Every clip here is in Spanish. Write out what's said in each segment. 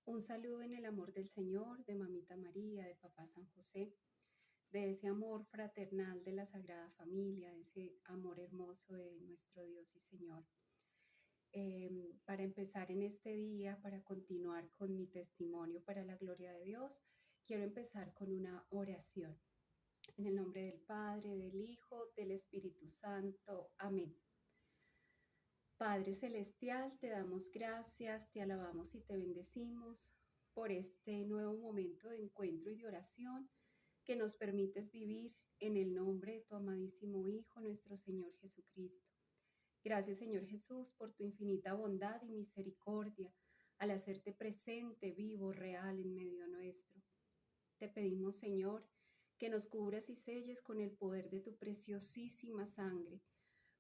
Un saludo en el amor del Señor, de Mamita María, de Papá San José, de ese amor fraternal de la Sagrada Familia, de ese amor hermoso de nuestro Dios y Señor. Para empezar en este día, para continuar con mi testimonio para la gloria de Dios, quiero empezar con una oración. En el nombre del Padre, del Hijo, del Espíritu Santo. Amén. Padre Celestial, te damos gracias, te alabamos y te bendecimos por este nuevo momento de encuentro y de oración que nos permites vivir en el nombre de tu amadísimo Hijo, nuestro Señor Jesucristo. Gracias, Señor Jesús, por tu infinita bondad y misericordia al hacerte presente, vivo, real en medio nuestro. Te pedimos, Señor, que nos cubras y selles con el poder de tu preciosísima sangre.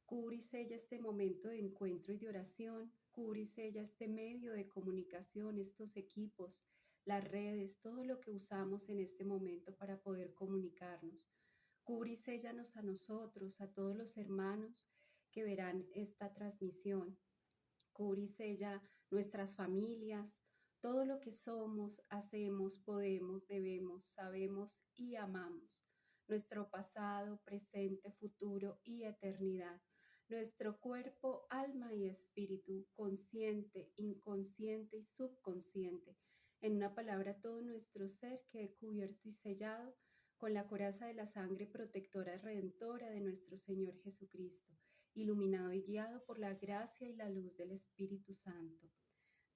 Cubre y sella este momento de encuentro y de oración. Cubre y sella este medio de comunicación, estos equipos, las redes, todo lo que usamos en este momento para poder comunicarnos. Cubre y séllanos a nosotros, a todos los hermanos que verán esta transmisión. Cubre y sella nuestras familias, todo lo que somos, hacemos, podemos, debemos, sabemos y amamos. Nuestro pasado, presente, futuro y eternidad. Nuestro cuerpo, alma y espíritu, consciente, inconsciente y subconsciente. En una palabra, todo nuestro ser quede cubierto y sellado con la coraza de la sangre protectora redentora de nuestro Señor Jesucristo, iluminado y guiado por la gracia y la luz del Espíritu Santo.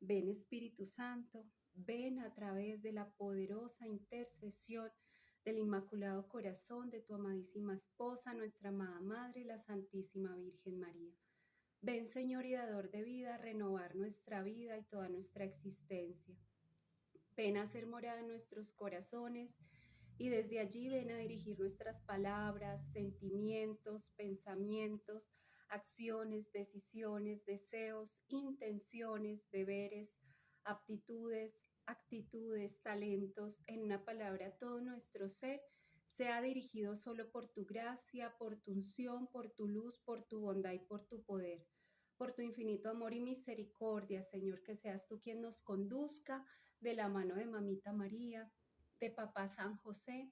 Ven, Espíritu Santo, ven a través de la poderosa intercesión del Inmaculado Corazón de tu amadísima esposa, nuestra amada Madre, la Santísima Virgen María. Ven, Señor y dador de vida, a renovar nuestra vida y toda nuestra existencia. Ven a ser morada en nuestros corazones y desde allí ven a dirigir nuestras palabras, sentimientos, pensamientos, acciones, decisiones, deseos, intenciones, deberes, aptitudes, actitudes, talentos, en una palabra, todo nuestro ser sea dirigido solo por tu gracia, por tu unción, por tu luz, por tu bondad y por tu poder. Por tu infinito amor y misericordia, Señor, que seas tú quien nos conduzca de la mano de Mamita María, de Papá San José,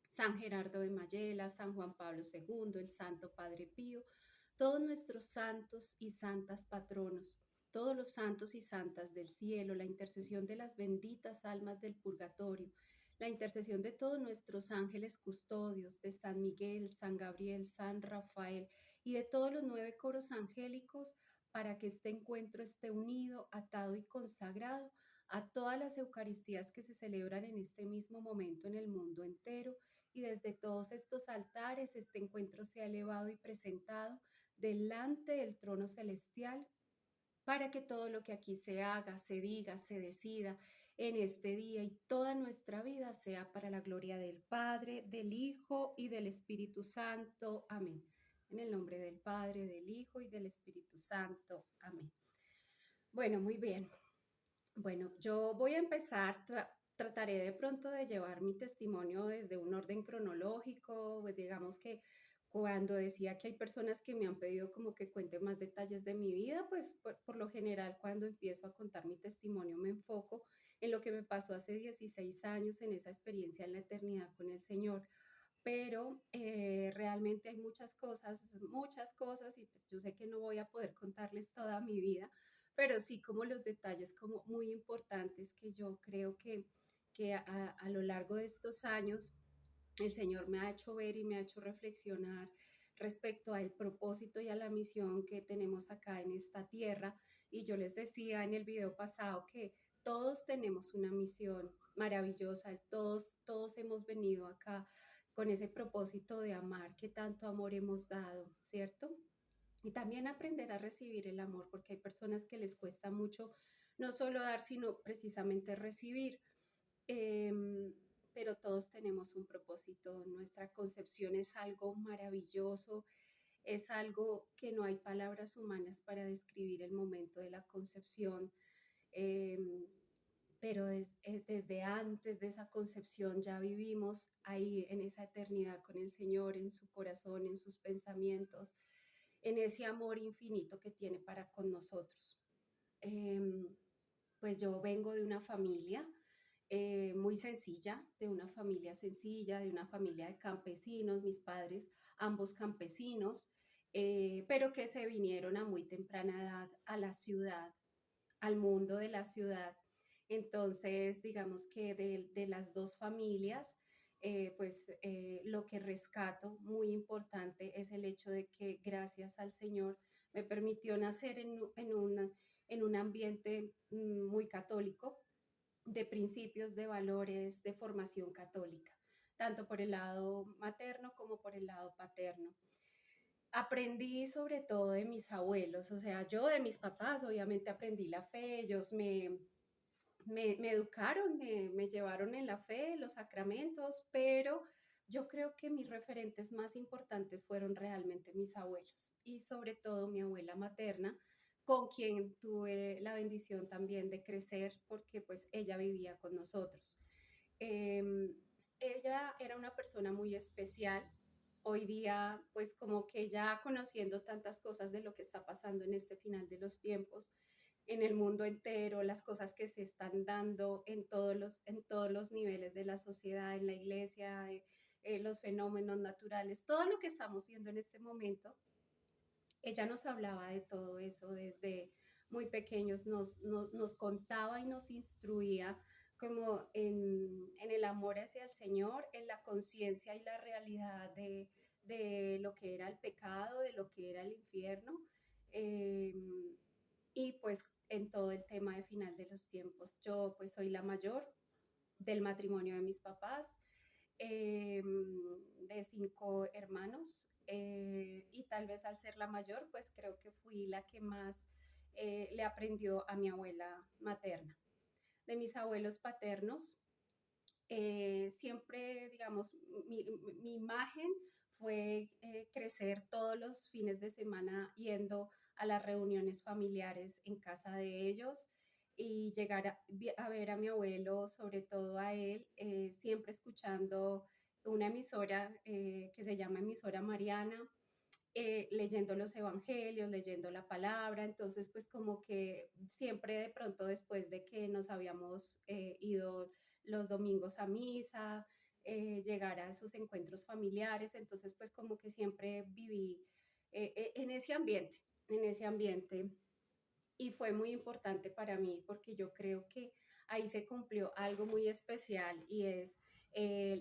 San Gerardo de Mayela, San Juan Pablo II, el Santo Padre Pío, todos nuestros santos y santas patronos, todos los santos y santas del cielo, la intercesión de las benditas almas del purgatorio, la intercesión de todos nuestros ángeles custodios, de San Miguel, San Gabriel, San Rafael y de todos los 9 coros angélicos, para que este encuentro esté unido, atado y consagrado a todas las Eucaristías que se celebran en este mismo momento en el mundo entero, y desde todos estos altares este encuentro sea elevado y presentado delante del trono celestial, para que todo lo que aquí se haga, se diga, se decida en este día y toda nuestra vida sea para la gloria del Padre, del Hijo y del Espíritu Santo. Amén. En el nombre del Padre, del Hijo y del Espíritu Santo. Amén. Bueno, muy bien. Bueno, yo voy a empezar, trataré de pronto de llevar mi testimonio desde un orden cronológico, pues digamos que cuando decía que hay personas que me han pedido como que cuente más detalles de mi vida, pues por lo general cuando empiezo a contar mi testimonio me enfoco en lo que me pasó hace 16 años, en esa experiencia en la eternidad con el Señor. Pero realmente hay muchas cosas, y pues yo sé que no voy a poder contarles toda mi vida, pero sí como los detalles como muy importantes que yo creo que a lo largo de estos años el Señor me ha hecho ver y me ha hecho reflexionar respecto al propósito y a la misión que tenemos acá en esta tierra. Y yo les decía en el video pasado que todos tenemos una misión maravillosa, todos hemos venido acá con ese propósito de amar, que tanto amor hemos dado, ¿cierto? Y también aprender a recibir el amor, porque hay personas que les cuesta mucho no solo dar, sino precisamente recibir. Em, pero todos tenemos un propósito. Nuestra concepción es algo maravilloso, es algo que no hay palabras humanas para describir el momento de la concepción. Em, pero desde antes de esa concepción ya vivimos ahí en esa eternidad con el Señor, en su corazón, en sus pensamientos, en ese amor infinito que tiene para con nosotros. Em, Pues yo vengo de una familia muy sencilla, de una familia sencilla, de una familia de campesinos, mis padres, ambos campesinos, pero que se vinieron a muy temprana edad a la ciudad, al mundo de la ciudad. Entonces, digamos que de las dos familias, lo que rescato muy importante es el hecho de que gracias al Señor me permitió nacer en un ambiente muy católico, de principios, de valores, de formación católica, tanto por el lado materno como por el lado paterno. Aprendí sobre todo de mis abuelos, o sea, yo de mis papás obviamente aprendí la fe, ellos me educaron, me llevaron en la fe, los sacramentos, pero yo creo que mis referentes más importantes fueron realmente mis abuelos y sobre todo mi abuela materna, con quien tuve la bendición también de crecer porque pues ella vivía con nosotros. Em, Ella era una persona muy especial. Hoy día, pues como que ya conociendo tantas cosas de lo que está pasando en este final de los tiempos, en el mundo entero, las cosas que se están dando en todos los niveles de la sociedad, en la iglesia, los fenómenos naturales, todo lo que estamos viendo en este momento, ella nos hablaba de todo eso desde muy pequeños, nos contaba y nos instruía como en el amor hacia el Señor, en la conciencia y la realidad de lo que era el pecado, de lo que era el infierno, eh, y pues en todo el tema de final de los tiempos. Yo pues soy la mayor del matrimonio de mis papás, de 5 hermanos, y tal vez al ser la mayor, pues creo que fui la que más le aprendió a mi abuela materna. De mis abuelos paternos, siempre, digamos, mi imagen fue crecer todos los fines de semana yendo a las reuniones familiares en casa de ellos y llegar a ver a mi abuelo, sobre todo a él, siempre escuchando una emisora que se llama emisora Mariana, leyendo los evangelios, leyendo la palabra, entonces pues como que siempre de pronto después de que nos habíamos ido los domingos a misa, llegar a esos encuentros familiares, entonces pues como que siempre viví en ese ambiente y fue muy importante para mí porque yo creo que ahí se cumplió algo muy especial y es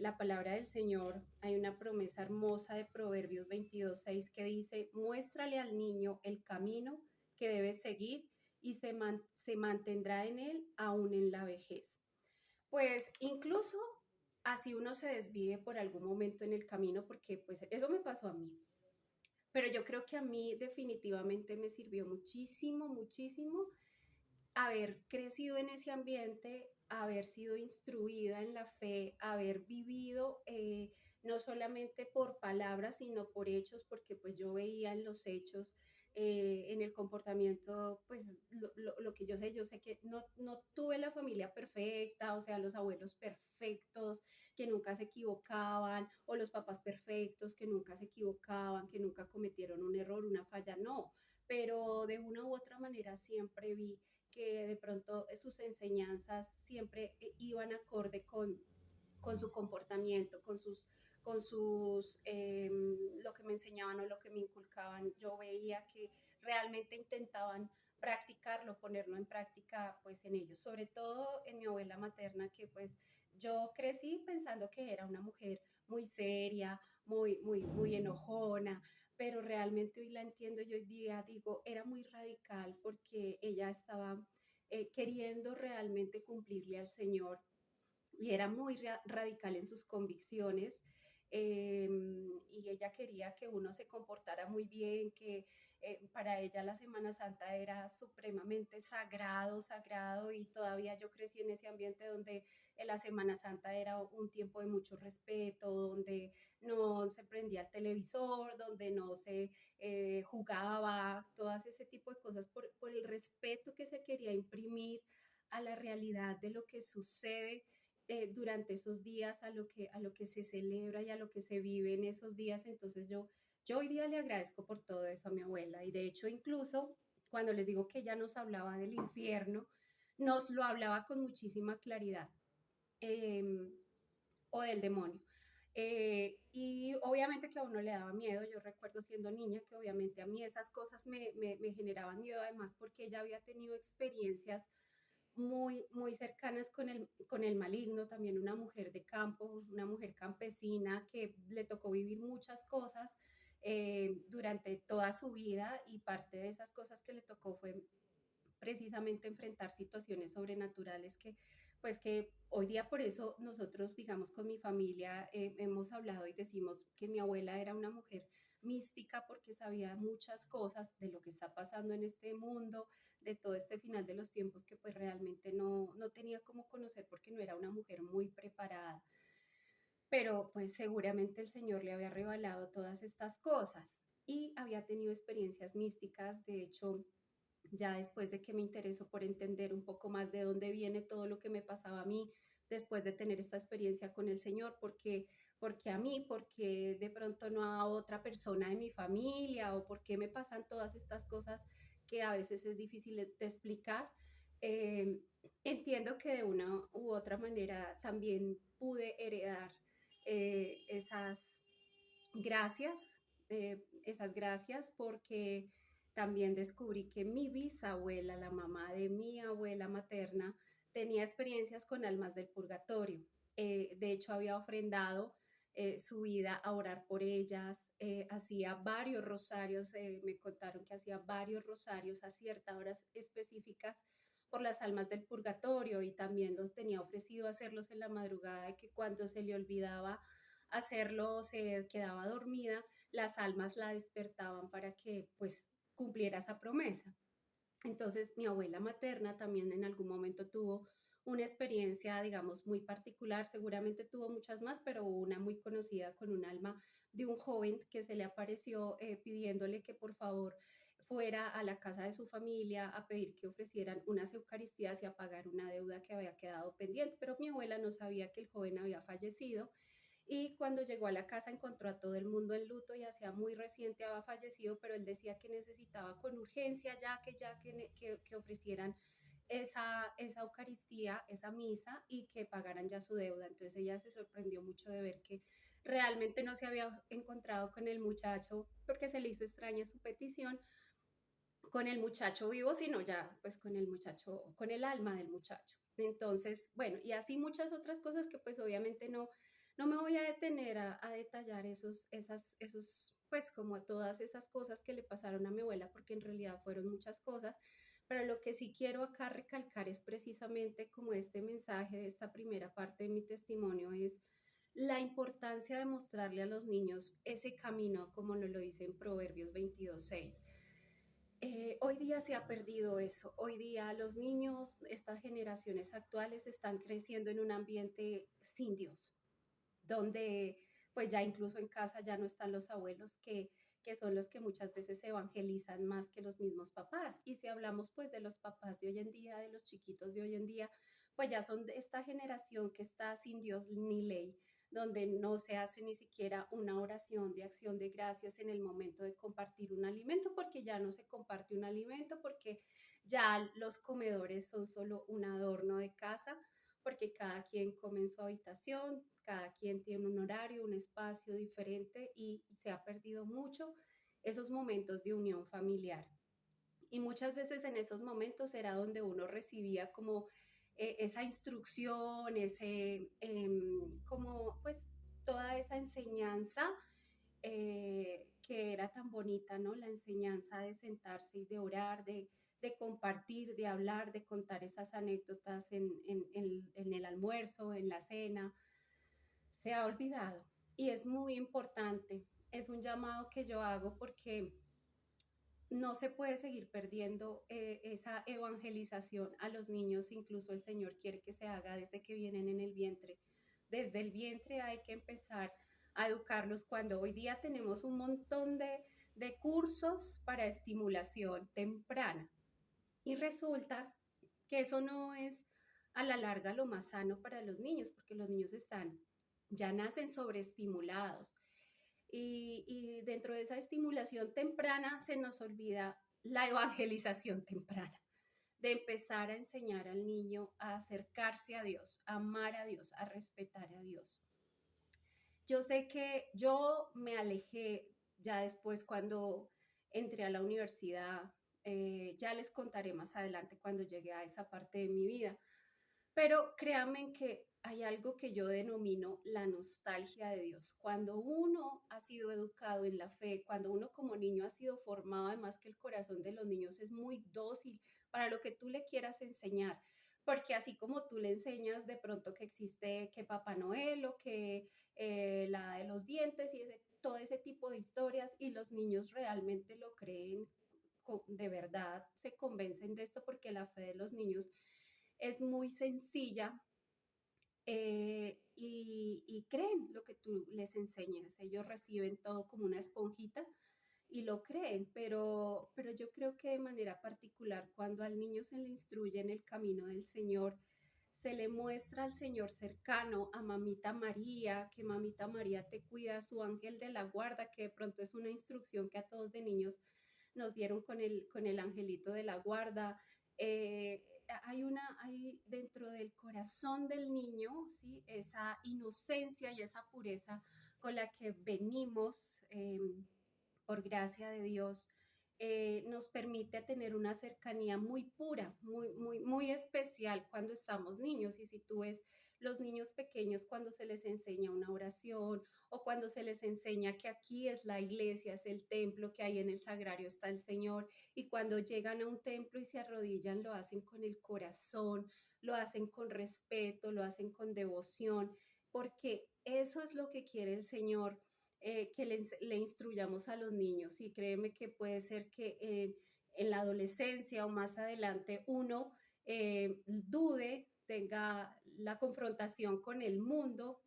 la palabra del Señor. Hay una promesa hermosa de Proverbios 22:6 que dice, muéstrale al niño el camino que debe seguir y se mantendrá en él aún en la vejez. Pues incluso así uno se desvíe por algún momento en el camino, porque pues eso me pasó a mí, pero yo creo que a mí definitivamente me sirvió muchísimo, muchísimo haber crecido en ese ambiente, haber sido instruida en la fe, haber vivido no solamente por palabras, sino por hechos, porque pues yo veía en los hechos, en el comportamiento, pues lo que yo sé que no tuve la familia perfecta, o sea, los abuelos perfectos, que nunca se equivocaban, o los papás perfectos, que nunca se equivocaban, que nunca cometieron un error, una falla, no, pero de una u otra manera siempre vi que de pronto sus enseñanzas siempre iban acorde con su comportamiento, lo que me enseñaban o lo que me inculcaban. Yo veía que realmente intentaban practicarlo, ponerlo en práctica pues en ellos, sobre todo en mi abuela materna, que pues yo crecí pensando que era una mujer muy seria, muy enojona, pero realmente hoy la entiendo y hoy día digo, era muy radical porque ella estaba queriendo realmente cumplirle al Señor y era muy radical en sus convicciones, y ella quería que uno se comportara muy bien, que para ella la Semana Santa era supremamente sagrado, sagrado, y todavía yo crecí en ese ambiente donde la Semana Santa era un tiempo de mucho respeto, donde no se prendía el televisor, donde no se jugaba, todas ese tipo de cosas por el respeto que se quería imprimir a la realidad de lo que sucede durante esos días, a lo que se celebra y a lo que se vive en esos días. Entonces yo hoy día le agradezco por todo eso a mi abuela y de hecho incluso cuando les digo que ella nos hablaba del infierno, nos lo hablaba con muchísima claridad. em, o del demonio. Y obviamente que a uno le daba miedo, yo recuerdo siendo niña que obviamente a mí esas cosas me generaban miedo, además porque ella había tenido experiencias muy cercanas con el maligno, también una mujer de campo, una mujer campesina que le tocó vivir muchas cosas durante toda su vida, y parte de esas cosas que le tocó fue precisamente enfrentar situaciones sobrenaturales que hoy día por eso nosotros, digamos, con mi familia hemos hablado y decimos que mi abuela era una mujer mística porque sabía muchas cosas de lo que está pasando en este mundo, de todo este final de los tiempos que pues realmente no tenía cómo conocer porque no era una mujer muy preparada, pero pues seguramente el Señor le había revelado todas estas cosas y había tenido experiencias místicas. De hecho, ya después de que me interesó por entender un poco más de dónde viene todo lo que me pasaba a mí, después de tener esta experiencia con el Señor, porque a mí, porque de pronto no a otra persona de mi familia, o por qué me pasan todas estas cosas que a veces es difícil de explicar. Eh, Entiendo que de una u otra manera también pude heredar esas gracias, esas gracias, porque también descubrí que mi bisabuela, la mamá de mi abuela materna, tenía experiencias con almas del purgatorio. De hecho, había ofrendado su vida a orar por ellas, hacía varios rosarios, me contaron que hacía varios rosarios a ciertas horas específicas por las almas del purgatorio, y también los tenía ofrecido hacerlos en la madrugada, y que cuando se le olvidaba hacerlo, se quedaba dormida, las almas la despertaban para que pues cumpliera esa promesa. Entonces, mi abuela materna también en algún momento tuvo una experiencia, digamos, muy particular, seguramente tuvo muchas más, pero una muy conocida con un alma de un joven que se le apareció pidiéndole que por favor fuera a la casa de su familia a pedir que ofrecieran unas eucaristías y a pagar una deuda que había quedado pendiente, pero mi abuela no sabía que el joven había fallecido, y cuando llegó a la casa encontró a todo el mundo en luto y hacía muy reciente había fallecido, pero él decía que necesitaba con urgencia que ofrecieran esa Eucaristía, esa misa, y que pagaran ya su deuda. Entonces ella se sorprendió mucho de ver que realmente no se había encontrado con el muchacho porque se le hizo extraña su petición, con el muchacho vivo, sino ya pues con el muchacho, con el alma del muchacho. Entonces, bueno, y así muchas otras cosas que pues obviamente no me voy a detener a detallar esos, pues como todas esas cosas que le pasaron a mi abuela, porque en realidad fueron muchas cosas, pero lo que sí quiero acá recalcar es precisamente como este mensaje de esta primera parte de mi testimonio es la importancia de mostrarle a los niños ese camino, como nos lo dice en Proverbios 22:6. Hoy día se ha perdido eso. Hoy día los niños, estas generaciones actuales, están creciendo en un ambiente sin Dios, donde pues ya incluso en casa ya no están los abuelos que son los que muchas veces evangelizan más que los mismos papás. Y si hablamos pues de los papás de hoy en día, de los chiquitos de hoy en día, pues ya son de esta generación que está sin Dios ni ley, donde no se hace ni siquiera una oración de acción de gracias en el momento de compartir un alimento, porque ya no se comparte un alimento, porque ya los comedores son solo un adorno de casa, porque cada quien come en su habitación, cada quien tiene un horario, un espacio diferente, y se ha perdido mucho esos momentos de unión familiar. Y muchas veces en esos momentos era donde uno recibía como esa instrucción, como pues toda esa enseñanza que era tan bonita, ¿no? La enseñanza de sentarse y de orar, de compartir, de hablar, de contar esas anécdotas en el almuerzo, en la cena, se ha olvidado. Y es muy importante, es un llamado que yo hago porque no se puede seguir perdiendo esa evangelización a los niños. Incluso el Señor quiere que se haga desde que vienen en el vientre. Desde el vientre hay que empezar a educarlos, cuando hoy día tenemos un montón de cursos para estimulación temprana. Y resulta que eso no es a la larga lo más sano para los niños, porque los niños ya nacen sobreestimulados, y dentro de esa estimulación temprana se nos olvida la evangelización temprana. de empezar a enseñar al niño a acercarse a Dios, a amar a Dios, a respetar a Dios. Yo sé que yo me alejé ya después cuando entré a la universidad, ya les contaré más adelante cuando llegué a esa parte de mi vida, pero créanme que hay algo que yo denomino la nostalgia de Dios. Cuando uno ha sido educado en la fe, cuando uno como niño ha sido formado, además que el corazón de los niños es muy dócil para lo que tú le quieras enseñar, porque así como tú le enseñas de pronto que existe que Papá Noel o que la de los dientes y todo ese tipo de historias y los niños realmente lo creen, de verdad se convencen de esto porque la fe de los niños es muy sencilla, y creen lo que tú les enseñas. Ellos reciben todo como una esponjita y lo creen, pero yo creo que de manera particular, cuando al niño se le instruye en el camino del Señor, se le muestra al Señor cercano, a Mamita María, que Mamita María te cuida, su ángel de la guarda, que de pronto es una instrucción que a todos de niños nos dieron con el angelito de la guarda. Hay dentro del corazón del niño, ¿sí? Esa inocencia y esa pureza con la que venimos, por gracia de Dios, nos permite tener una cercanía muy pura, muy especial cuando estamos niños. Y si tú ves los niños pequeños cuando se les enseña una oración o cuando se les enseña que aquí es la iglesia, es el templo, que ahí en el sagrario está el Señor, y cuando llegan a un templo y se arrodillan, lo hacen con el corazón, lo hacen con respeto, lo hacen con devoción, porque eso es lo que quiere el Señor, que le instruyamos a los niños. Y créeme que puede ser que en la adolescencia o más adelante uno dude, tenga la confrontación con el mundo,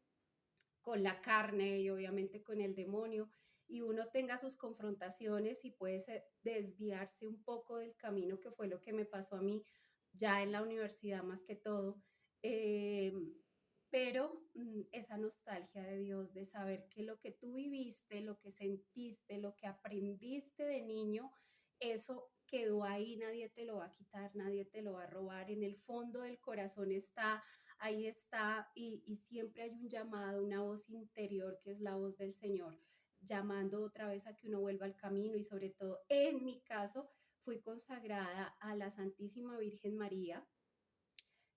con la carne y obviamente con el demonio, y uno tenga sus confrontaciones y puede desviarse un poco del camino, que fue lo que me pasó a mí ya en la universidad más que todo. Eh, pero esa nostalgia de Dios, de saber que lo que tú viviste, lo que sentiste, lo que aprendiste de niño, eso quedó ahí, nadie te lo va a quitar, nadie te lo va a robar, en el fondo del corazón está, ahí está, y siempre hay un llamado, una voz interior que es la voz del Señor, llamando otra vez a que uno vuelva al camino. Y sobre todo, en mi caso, fui consagrada a la Santísima Virgen María.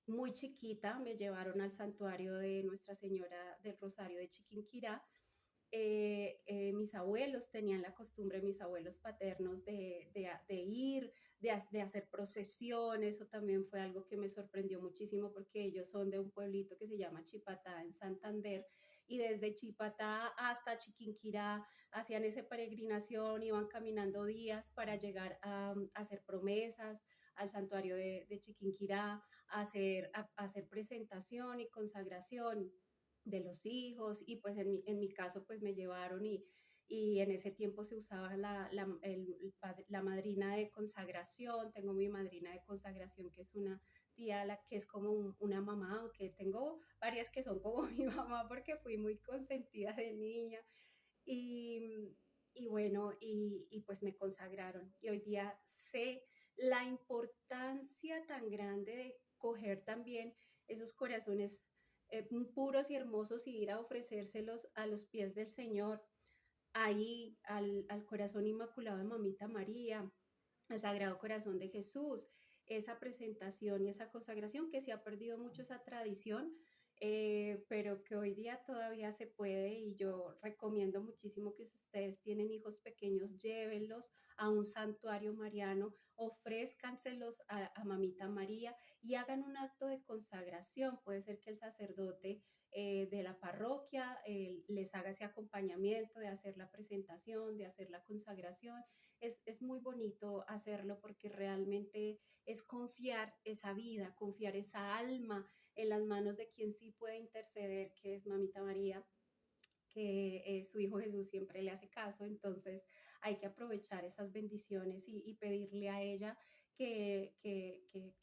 Muy chiquita me llevaron al santuario de Nuestra Señora del Rosario de Chiquinquirá. Mis abuelos tenían la costumbre, mis abuelos paternos, de ir, de hacer procesiones. Eso también fue algo que me sorprendió muchísimo porque ellos son de un pueblito que se llama Chipatá en Santander, y desde Chipatá hasta Chiquinquirá hacían esa peregrinación, iban caminando días para llegar a hacer promesas al santuario de Chiquinquirá, a hacer presentación y consagración de los hijos. Y pues en mi caso pues me llevaron, y en ese tiempo se usaba la madrina de consagración. Tengo mi madrina de consagración que es una tía, que es como una mamá, aunque tengo varias que son como mi mamá porque fui muy consentida de niña. Y, y bueno, pues me consagraron. Y hoy día sé la importancia tan grande de coger también esos corazones puros y hermosos y ir a ofrecérselos a los pies del Señor, ahí al corazón inmaculado de Mamita María, al Sagrado Corazón de Jesús, esa presentación y esa consagración, que se ha perdido mucho esa tradición, pero que hoy día todavía se puede. Y yo recomiendo muchísimo que si ustedes tienen hijos pequeños, llévenlos a un santuario mariano, ofrézcanselos a Mamita María y hagan un acto de consagración. Puede ser que el sacerdote de la parroquia les haga ese acompañamiento de hacer la presentación, de hacer la consagración. Es muy bonito hacerlo porque realmente es confiar esa vida, confiar esa alma en las manos de quien sí puede interceder, que es Mamita María, que su Hijo Jesús siempre le hace caso. Entonces hay que aprovechar esas bendiciones y pedirle a ella que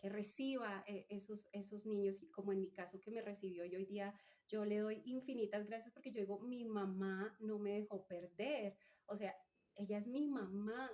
reciba esos niños, y como en mi caso que me recibió. Y hoy día yo le doy infinitas gracias porque yo digo, mi mamá no me dejó perder, o sea, ella es mi mamá,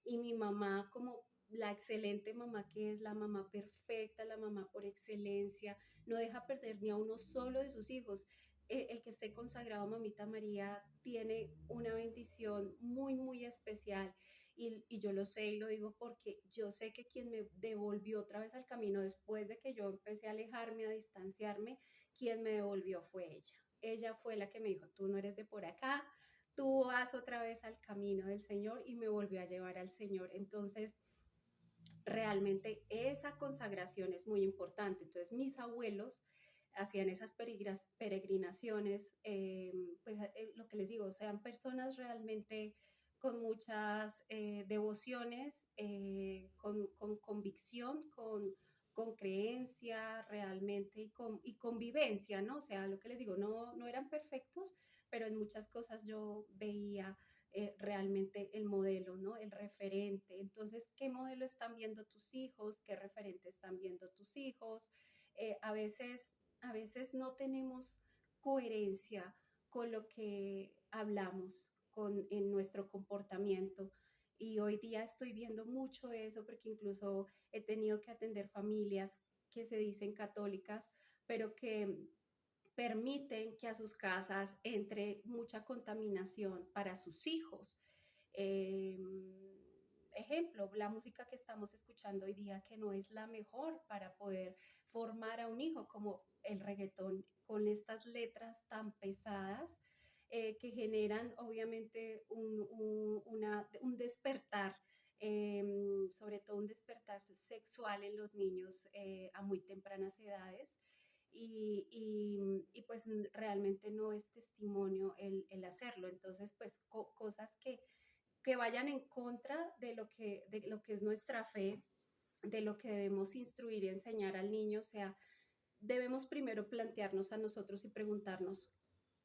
y mi mamá como la excelente mamá que es, la mamá perfecta, la mamá por excelencia, no deja perder ni a uno solo de sus hijos. El que esté consagrado a Mamita María tiene una bendición muy, muy especial y yo lo sé y lo digo porque yo sé que quien me devolvió otra vez al camino después de que yo empecé a alejarme, a distanciarme, quien me devolvió fue ella. Ella fue la que me dijo, tú no eres de por acá, tú vas otra vez al camino del Señor y me volvió a llevar al Señor. Entonces, realmente esa consagración es muy importante. Entonces, mis abuelos hacían esas peregrinaciones, pues lo que les digo, sean personas realmente con muchas devociones, con convicción, con creencia realmente y convivencia, ¿no? O sea, lo que les digo, no eran perfectos, pero en muchas cosas yo veía realmente el modelo, ¿no? El referente. Entonces, ¿qué modelo están viendo tus hijos? ¿Qué referente están viendo tus hijos? A veces no tenemos coherencia con lo que hablamos en nuestro comportamiento. Y hoy día estoy viendo mucho eso porque incluso he tenido que atender familias que se dicen católicas, pero que permiten que a sus casas entre mucha contaminación para sus hijos. Eh, Ejemplo, la música que estamos escuchando hoy día que no es la mejor para poder formar a un hijo, como el reggaetón, con estas letras tan pesadas que generan obviamente un despertar, eh, sobre todo un despertar sexual en los niños a muy tempranas edades y pues realmente no es testimonio el hacerlo. Entonces, pues cosas que vayan en contra de lo que es nuestra fe, de lo que debemos instruir y enseñar al niño. O sea, debemos primero plantearnos a nosotros y preguntarnos,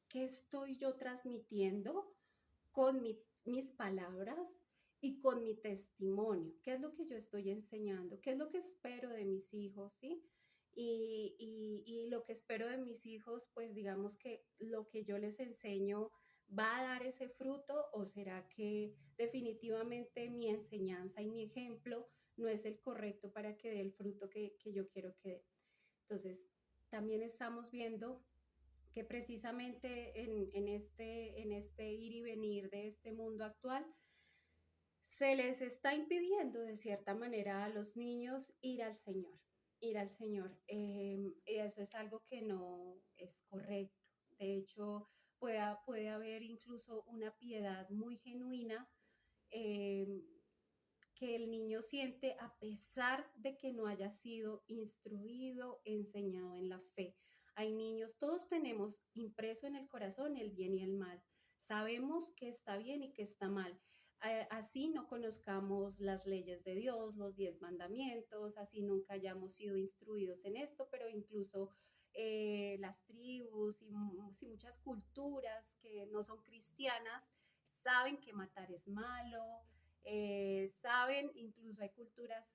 ¿qué estoy yo transmitiendo con mis palabras y con mi testimonio? ¿Qué es lo que yo estoy enseñando? ¿Qué es lo que espero de mis hijos? ¿Sí? Y lo que espero de mis hijos, pues digamos que lo que yo les enseño va a dar ese fruto o será que definitivamente mi enseñanza y mi ejemplo no es el correcto para que dé el fruto que yo quiero que dé. Entonces, también estamos viendo que precisamente en este ir y venir de este mundo actual, se les está impidiendo de cierta manera a los niños ir al Señor, ir al Señor. Y eso es algo que no es correcto. De hecho, puede haber incluso una piedad muy genuina eh, que el niño siente a pesar de que no haya sido instruido, enseñado en la fe. Hay niños, todos tenemos impreso en el corazón el bien y el mal. Sabemos que está bien y que está mal. Así no conozcamos las leyes de Dios, los 10 mandamientos, así nunca hayamos sido instruidos en esto, pero incluso las tribus y muchas culturas que no son cristianas saben que matar es malo, saben, incluso hay culturas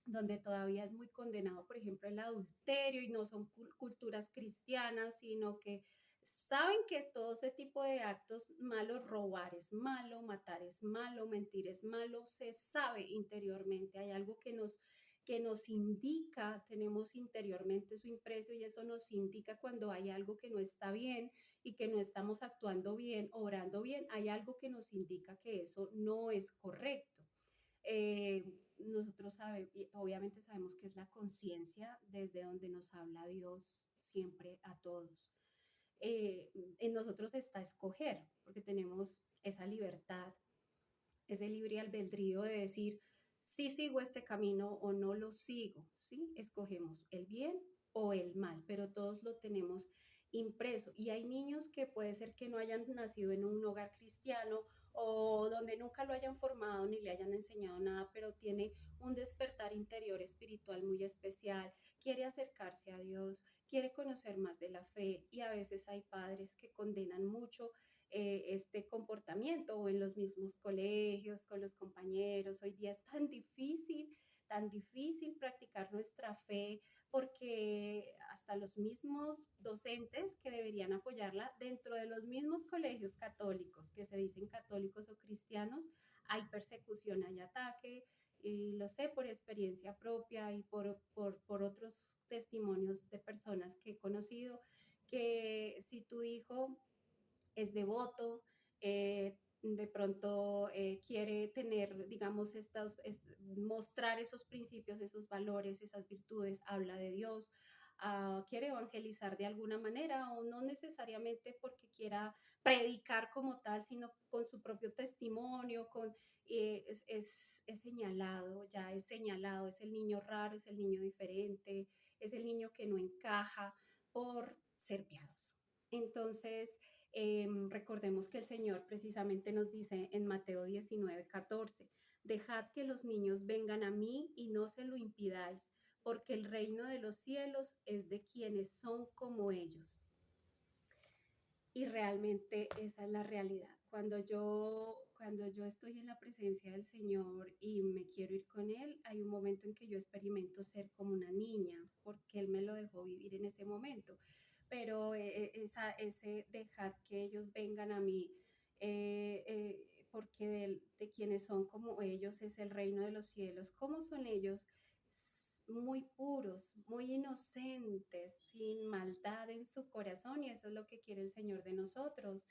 donde todavía es muy condenado, por ejemplo, el adulterio y no son culturas cristianas, sino que saben que todo ese tipo de actos malos, robar es malo, matar es malo, mentir es malo, se sabe interiormente, hay algo que nos indica, tenemos interiormente su impreso y eso nos indica cuando hay algo que no está bien y que no estamos actuando bien, orando bien, hay algo que nos indica que eso no es correcto. Nosotros obviamente sabemos que es la conciencia desde donde nos habla Dios siempre a todos. En nosotros está escoger, porque tenemos esa libertad, ese libre albedrío de decir, sí sigo este camino o no lo sigo, ¿sí? Escogemos el bien o el mal, pero todos lo tenemos impreso. Y hay niños que puede ser que no hayan nacido en un hogar cristiano o donde nunca lo hayan formado ni le hayan enseñado nada, pero tiene un despertar interior espiritual muy especial, quiere acercarse a Dios, quiere conocer más de la fe y a veces hay padres que condenan mucho este comportamiento o en los mismos colegios, con los compañeros. Hoy día es tan difícil practicar nuestra fe porque hasta los mismos docentes que deberían apoyarla dentro de los mismos colegios católicos que se dicen católicos o cristianos, hay persecución, hay ataque. y lo sé por experiencia propia y por otros testimonios de personas que he conocido, que si tu hijo es devoto, de pronto quiere tener, digamos, mostrar esos principios, esos valores, esas virtudes, habla de Dios, quiere evangelizar de alguna manera o no necesariamente porque quiera predicar como tal, sino con su propio testimonio, es señalado, ya es señalado, es el niño raro, es el niño diferente, es el niño que no encaja por ser piadoso. Entonces, recordemos que el Señor precisamente nos dice en Mateo 19:14, dejad que los niños vengan a mí y no se lo impidáis, porque el reino de los cielos es de quienes son como ellos. Y realmente esa es la realidad. Cuando yo estoy en la presencia del Señor y me quiero ir con Él, hay un momento en que yo experimento ser como una niña, porque Él me lo dejó vivir en ese momento. Pero ese dejar que ellos vengan a mí, porque de quienes son como ellos es el reino de los cielos. ¿Cómo son ellos? Muy puros, muy inocentes, sin maldad en su corazón, y eso es lo que quiere el Señor de nosotros.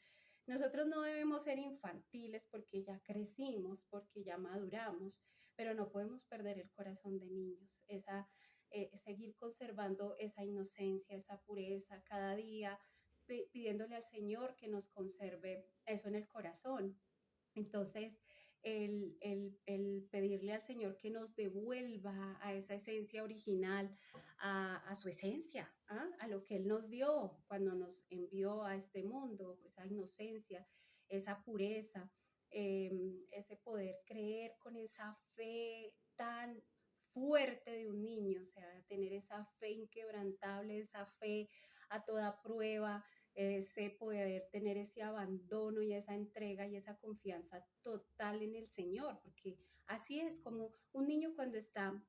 Nosotros no debemos ser infantiles porque ya crecimos, porque ya maduramos, pero no podemos perder el corazón de niños, seguir conservando esa inocencia, esa pureza cada día, pidiéndole al Señor que nos conserve eso en el corazón. Entonces, el pedirle al Señor que nos devuelva a esa esencia original, a su esencia, a lo que Él nos dio cuando nos envió a este mundo, esa inocencia, esa pureza, ese poder creer con esa fe tan fuerte de un niño, o sea, tener esa fe inquebrantable, esa fe a toda prueba, ese poder tener ese abandono y esa entrega y esa confianza total en el Señor, porque así es como un niño cuando está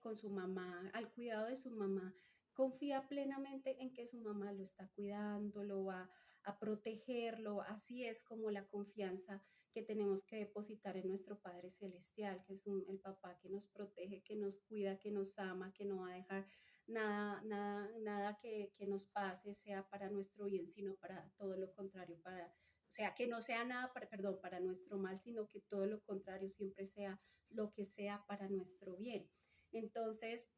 con su mamá, al cuidado de su mamá, confía plenamente en que su mamá lo está cuidando, lo va a protegerlo. Así es como la confianza que tenemos que depositar en nuestro Padre Celestial, que es el papá que nos protege, que nos cuida, que nos ama, que no va a dejar nada que nos pase, sea para nuestro bien, sino para todo lo contrario, o sea, que no sea nada, perdón, para nuestro mal, sino que todo lo contrario siempre sea lo que sea para nuestro bien. Entonces,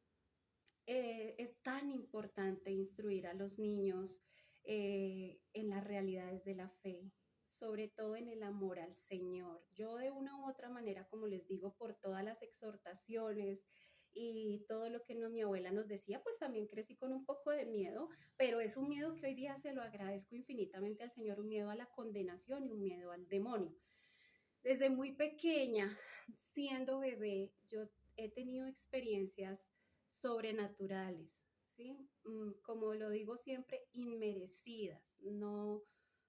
es tan importante instruir a los niños en las realidades de la fe, sobre todo en el amor al Señor. Yo de una u otra manera, como les digo, por todas las exhortaciones y todo lo que mi abuela nos decía, pues también crecí con un poco de miedo, pero es un miedo que hoy día se lo agradezco infinitamente al Señor, un miedo a la condenación y un miedo al demonio. Desde muy pequeña, siendo bebé, yo he tenido experiencias sobrenaturales, ¿sí? Como lo digo siempre, inmerecidas.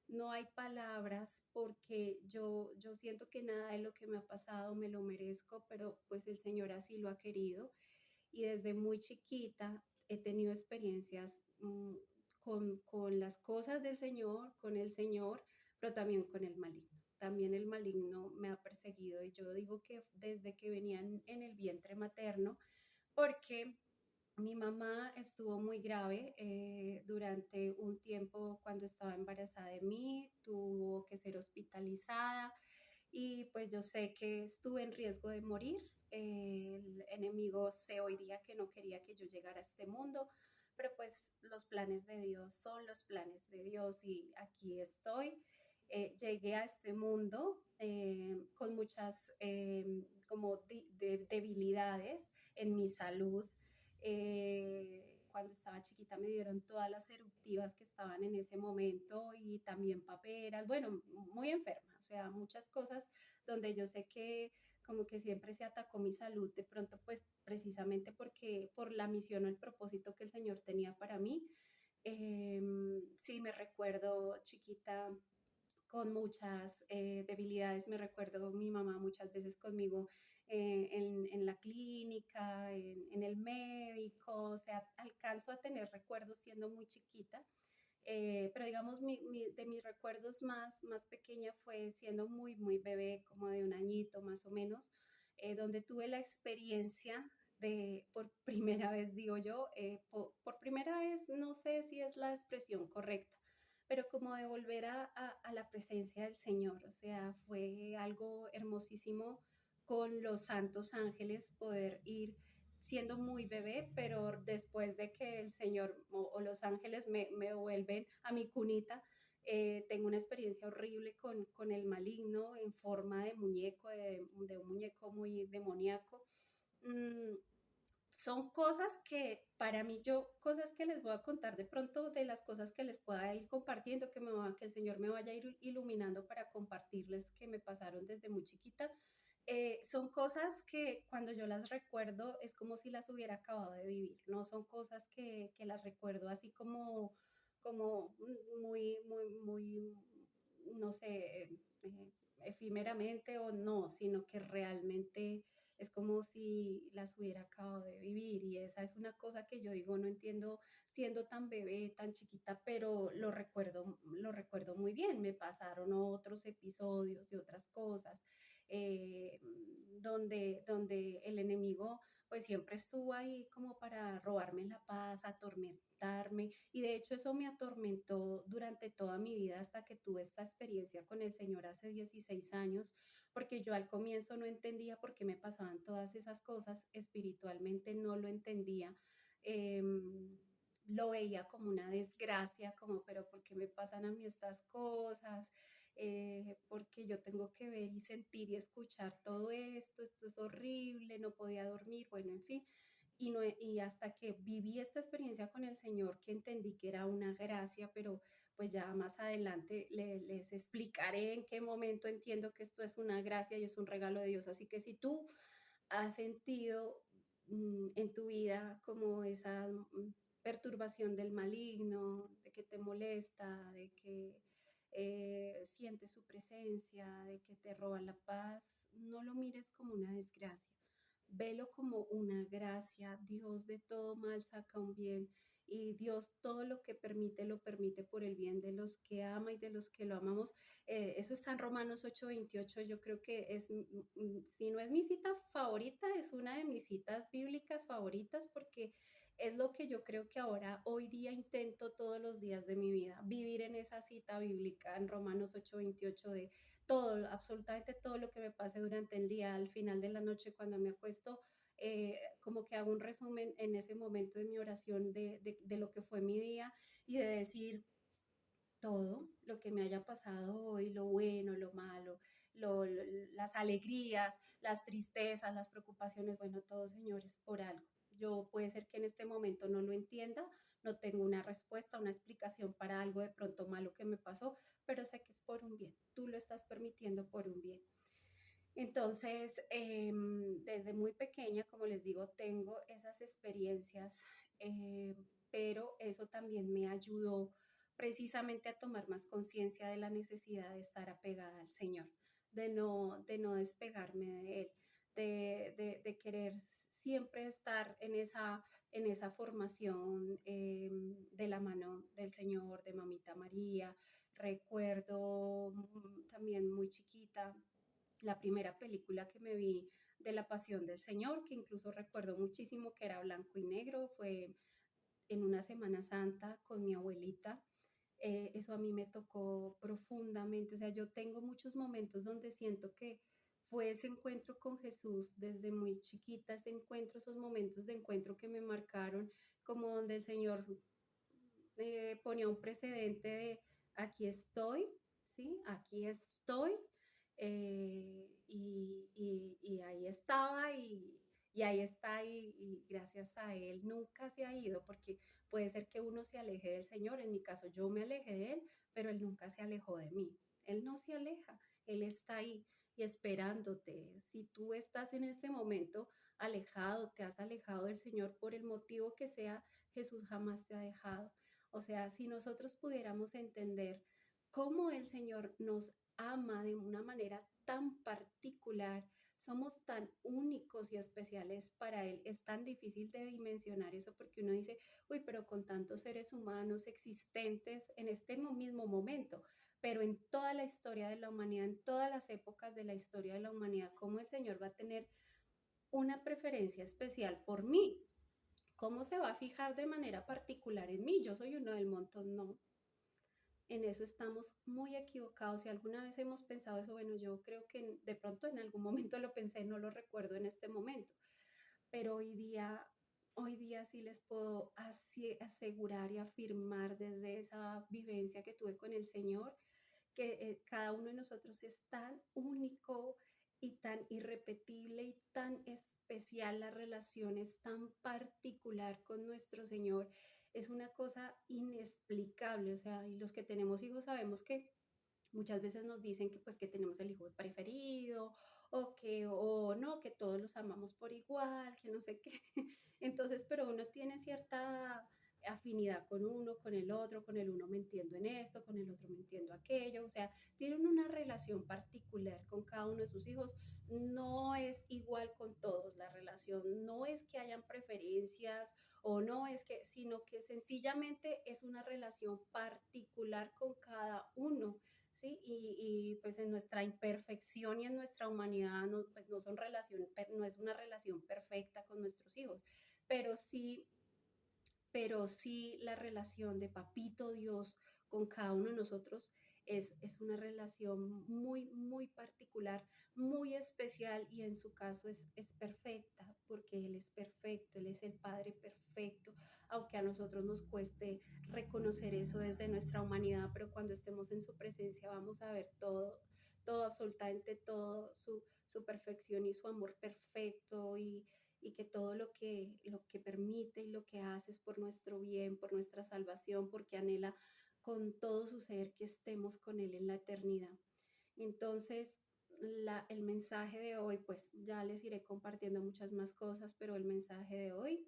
No hay palabras porque yo siento que nada de lo que me ha pasado me lo merezco, pero pues el Señor así lo ha querido y desde muy chiquita he tenido experiencias con las cosas del Señor, con el Señor, pero también con el maligno. También el maligno me ha perseguido y yo digo que desde que venía en el vientre materno, porque mi mamá estuvo muy grave durante un tiempo cuando estaba embarazada de mí, tuvo que ser hospitalizada y pues yo sé que estuve en riesgo de morir. El enemigo sé hoy día que no quería que yo llegara a este mundo, pero pues los planes de Dios son los planes de Dios y aquí estoy. Llegué a este mundo con muchas como debilidades en mi salud. Cuando estaba chiquita me dieron todas las eruptivas que estaban en ese momento y también paperas, bueno, muy enferma, o sea, muchas cosas donde yo sé que como que siempre se atacó mi salud, de pronto pues precisamente porque por la misión o el propósito que el Señor tenía para mí. Sí, me recuerdo chiquita con muchas debilidades. Me recuerdo mi mamá muchas veces conmigo en la clínica, en el médico, o sea, alcanzo a tener recuerdos siendo muy chiquita. Pero digamos, de mis recuerdos más pequeña fue siendo muy bebé, como de un añito más o menos. donde tuve la experiencia de, por primera vez, digo yo, por primera vez, no sé si es la expresión correcta, pero como de volver a la presencia del Señor. O sea, fue algo hermosísimo con los santos ángeles poder ir siendo muy bebé, pero después de que el Señor o los ángeles me vuelven a mi cunita, tengo una experiencia horrible con el maligno en forma de muñeco, de un muñeco muy demoníaco. Mm, Son cosas que para mí, cosas que les voy a contar de pronto, de las cosas que les pueda ir compartiendo, que el Señor me vaya a ir iluminando para compartirles, que me pasaron desde muy chiquita. Son cosas que cuando yo las recuerdo es como si las hubiera acabado de vivir, no son cosas que las recuerdo así como muy, no sé, efímeramente o no, sino que realmente es como si las hubiera acabado de vivir, y esa es una cosa que yo digo, no entiendo siendo tan bebé, tan chiquita, pero lo recuerdo muy bien. Me pasaron otros episodios y otras cosas, donde el enemigo pues siempre estuvo ahí como para robarme la paz, atormentarme, y de hecho eso me atormentó durante toda mi vida hasta que tuve esta experiencia con el Señor hace 16 años, porque yo al comienzo no entendía por qué me pasaban todas esas cosas, espiritualmente no lo entendía. Lo veía como una desgracia, como, pero ¿por qué me pasan a mí estas cosas? Porque yo tengo que ver y sentir y escuchar todo esto es horrible, no podía dormir, bueno, en fin. Y hasta que viví esta experiencia con el Señor, que entendí que era una gracia, pero pues ya más adelante les explicaré en qué momento entiendo que esto es una gracia y es un regalo de Dios. Así que si tú has sentido en tu vida como esa perturbación del maligno, de que te molesta, de que sientes su presencia, de que te roba la paz, no lo mires como una desgracia. Velo como una gracia. Dios de todo mal saca un bien, y Dios todo lo que permite lo permite por el bien de los que ama y de los que lo amamos. Eso está en Romanos 8:28. Yo creo que es, si no es mi cita favorita, es una de mis citas bíblicas favoritas, porque es lo que yo creo que ahora, hoy día, intento todos los días de mi vida, vivir en esa cita bíblica en Romanos 8:28, de todo, absolutamente todo lo que me pase durante el día, al final de la noche, cuando me acuesto, como que hago un resumen en ese momento de mi oración de lo que fue mi día, y de decir, todo lo que me haya pasado hoy, lo bueno, lo malo, las alegrías, las tristezas, las preocupaciones, bueno, todo, señores, por algo. Yo puede ser que en este momento no lo entienda, no tengo una respuesta, una explicación para algo de pronto malo que me pasó, pero sé que es por un bien. Tú lo estás permitiendo por un bien. Entonces, desde muy pequeña, como les digo, tengo esas experiencias, pero eso también me ayudó precisamente a tomar más conciencia de la necesidad de estar apegada al Señor, de no despegarme de Él, de querer siempre estar en esa formación, de la mano del Señor, de Mamita María. Recuerdo también muy chiquita la primera película que me vi de La Pasión del Señor, que incluso recuerdo muchísimo que era blanco y negro, fue en una Semana Santa con mi abuelita. Eso a mí me tocó profundamente. O sea, yo tengo muchos momentos donde siento que fue ese encuentro con Jesús desde muy chiquita, ese encuentro, esos momentos de encuentro que me marcaron, como donde el Señor ponía un precedente de aquí estoy, ¿sí? Aquí estoy, y ahí estaba, y ahí está, y gracias a Él nunca se ha ido, porque puede ser que uno se aleje del Señor. En mi caso, yo me alejé de Él, pero Él nunca se alejó de mí. Él no se aleja, Él está ahí y esperándote. Si tú estás en este momento alejado, te has alejado del Señor por el motivo que sea, Jesús jamás te ha dejado. O sea, si nosotros pudiéramos entender cómo el Señor nos ama de una manera tan particular, somos tan únicos y especiales para Él, es tan difícil de dimensionar eso, porque uno dice, uy, pero con tantos seres humanos existentes en este mismo momento, pero en toda la historia de la humanidad, en todas las épocas de la historia de la humanidad, ¿cómo el Señor va a tener una preferencia especial por mí. ¿Cómo se va a fijar de manera particular en mí? Yo soy uno del montón, no. En eso estamos muy equivocados. Si alguna vez hemos pensado eso, bueno, yo creo que de pronto en algún momento lo pensé, no lo recuerdo en este momento, pero hoy día sí les puedo asegurar y afirmar desde esa vivencia que tuve con el Señor, que cada uno de nosotros es tan único y tan irrepetible y tan especial, la relación es tan particular con nuestro Señor, es una cosa inexplicable, o sea, y los que tenemos hijos sabemos que muchas veces nos dicen que pues que tenemos el hijo preferido o no, que todos los amamos por igual, que no sé qué. Entonces, pero uno tiene cierta afinidad con uno, con el otro, con el uno me entiendo en esto, con el otro me entiendo aquello, o sea, tienen una relación particular con cada uno de sus hijos, no es igual con todos, la relación no es que hayan preferencias o no es que, sino que sencillamente es una relación particular con cada uno. ¿Sí? Pues en nuestra imperfección y en nuestra humanidad no, pues no, no es una relación perfecta con nuestros hijos, pero sí, pero sí la relación de Papito Dios con cada uno de nosotros es una relación muy, muy particular, muy especial y en su caso es perfecta, porque Él es perfecto, Él es el Padre perfecto, aunque a nosotros nos cueste reconocer eso desde nuestra humanidad, pero cuando estemos en su presencia vamos a ver todo, todo, absolutamente todo, su perfección y su amor perfecto y que todo lo que permite y lo que hace es por nuestro bien, por nuestra salvación, porque anhela con todo su ser que estemos con Él en la eternidad. Entonces, el mensaje de hoy, pues ya les iré compartiendo muchas más cosas, pero el mensaje de hoy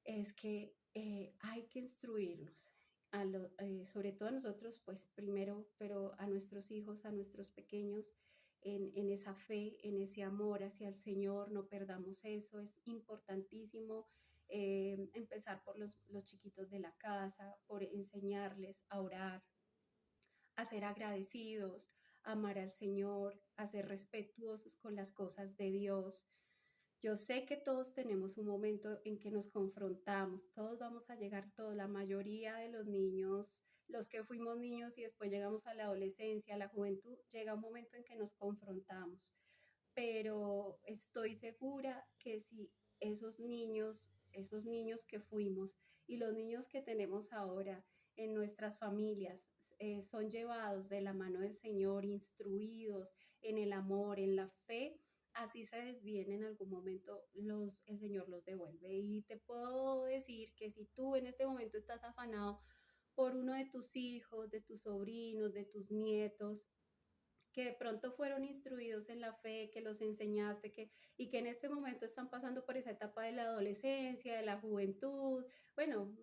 es que hay que instruirnos, sobre todo a nosotros, pues primero, pero a nuestros hijos, a nuestros pequeños, en esa fe, en ese amor hacia el Señor, no perdamos eso, es importantísimo. Empezar por los chiquitos de la casa, por enseñarles a orar, a ser agradecidos, a amar al Señor, a ser respetuosos con las cosas de Dios. Yo sé que todos tenemos un momento en que nos confrontamos, todos vamos a llegar, todos, la mayoría de los niños, los que fuimos niños y después llegamos a la adolescencia, a la juventud, llega un momento en que nos confrontamos, pero estoy segura que si esos niños que fuimos y los niños que tenemos ahora en nuestras familias son llevados de la mano del Señor, instruidos en el amor, en la fe, así se desvíen en algún momento, el Señor los devuelve. Y te puedo decir que si tú en este momento estás afanado por uno de tus hijos, de tus sobrinos, de tus nietos, que de pronto fueron instruidos en la fe, que los enseñaste, y que en este momento están pasando por esa etapa de la adolescencia, de la juventud, bueno,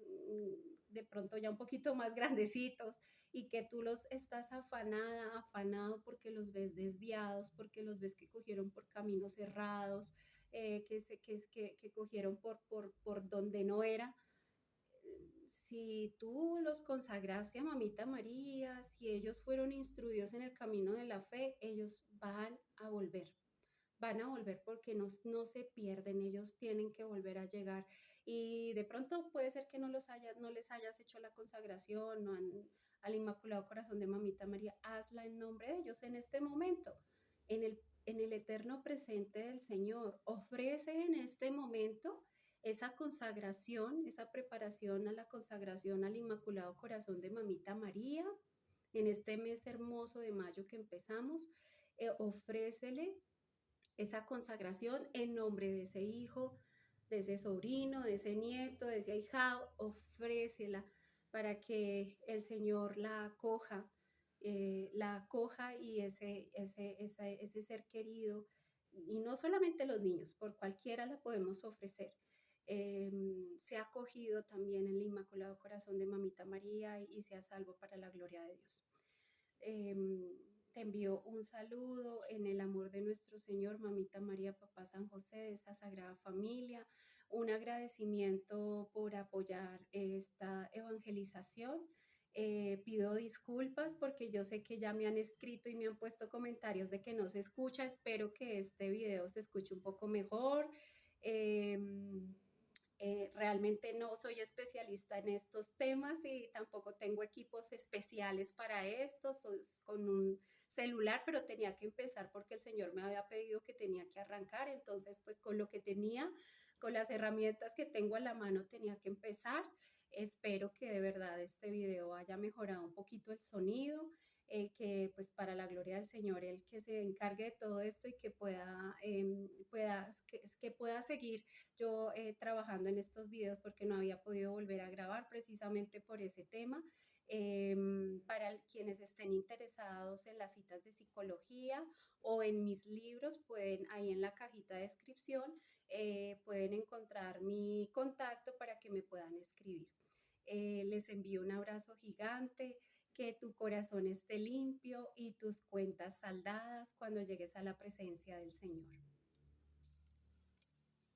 de pronto ya un poquito más grandecitos, y que tú los estás afanado porque los ves desviados, porque los ves que cogieron por caminos cerrados, que cogieron por donde no era. Si tú los consagraste a Mamita María, si ellos fueron instruidos en el camino de la fe, ellos van a volver porque no se pierden, ellos tienen que volver a llegar. Y de pronto puede ser que no les hayas hecho la consagración no al Inmaculado Corazón de Mamita María, hazla en nombre de ellos en este momento, en el eterno presente del Señor. Ofrece en este momento esa consagración, esa preparación a la consagración al Inmaculado Corazón de Mamita María, en este mes hermoso de mayo que empezamos, ofrécele esa consagración en nombre de ese hijo, de ese sobrino, de ese nieto, de ese ahijado, ofrécela para que el Señor la acoja y ese ser querido, y no solamente los niños, por cualquiera la podemos ofrecer. Sea acogido también en el Inmaculado Corazón de Mamita María y sea salvo para la gloria de Dios. Te envío un saludo en el amor de nuestro Señor, Mamita María, Papá San José, de esta Sagrada Familia, un agradecimiento por apoyar esta evangelización Pido disculpas porque yo sé que ya me han escrito y me han puesto comentarios de que no se escucha. Espero que este video se escuche un poco mejor. Em, Realmente no soy especialista en estos temas y tampoco tengo equipos especiales para esto. Soy con un celular, pero tenía que empezar porque el Señor me había pedido que tenía que arrancar. Entonces, pues con lo que tenía, con las herramientas que tengo a la mano, tenía que empezar. Espero que de verdad este video haya mejorado un poquito el sonido, que pues para la gloria del Señor, Él que se encargue de todo esto y que que pueda seguir yo trabajando en estos videos porque no había podido volver a grabar precisamente por ese tema. Para quienes estén interesados en las citas de psicología o en mis libros, pueden ahí en la cajita de descripción, pueden encontrar mi contacto para que me puedan escribir. Les envío un abrazo gigante, que tu corazón esté limpio y tus cuentas saldadas cuando llegues a la presencia del Señor.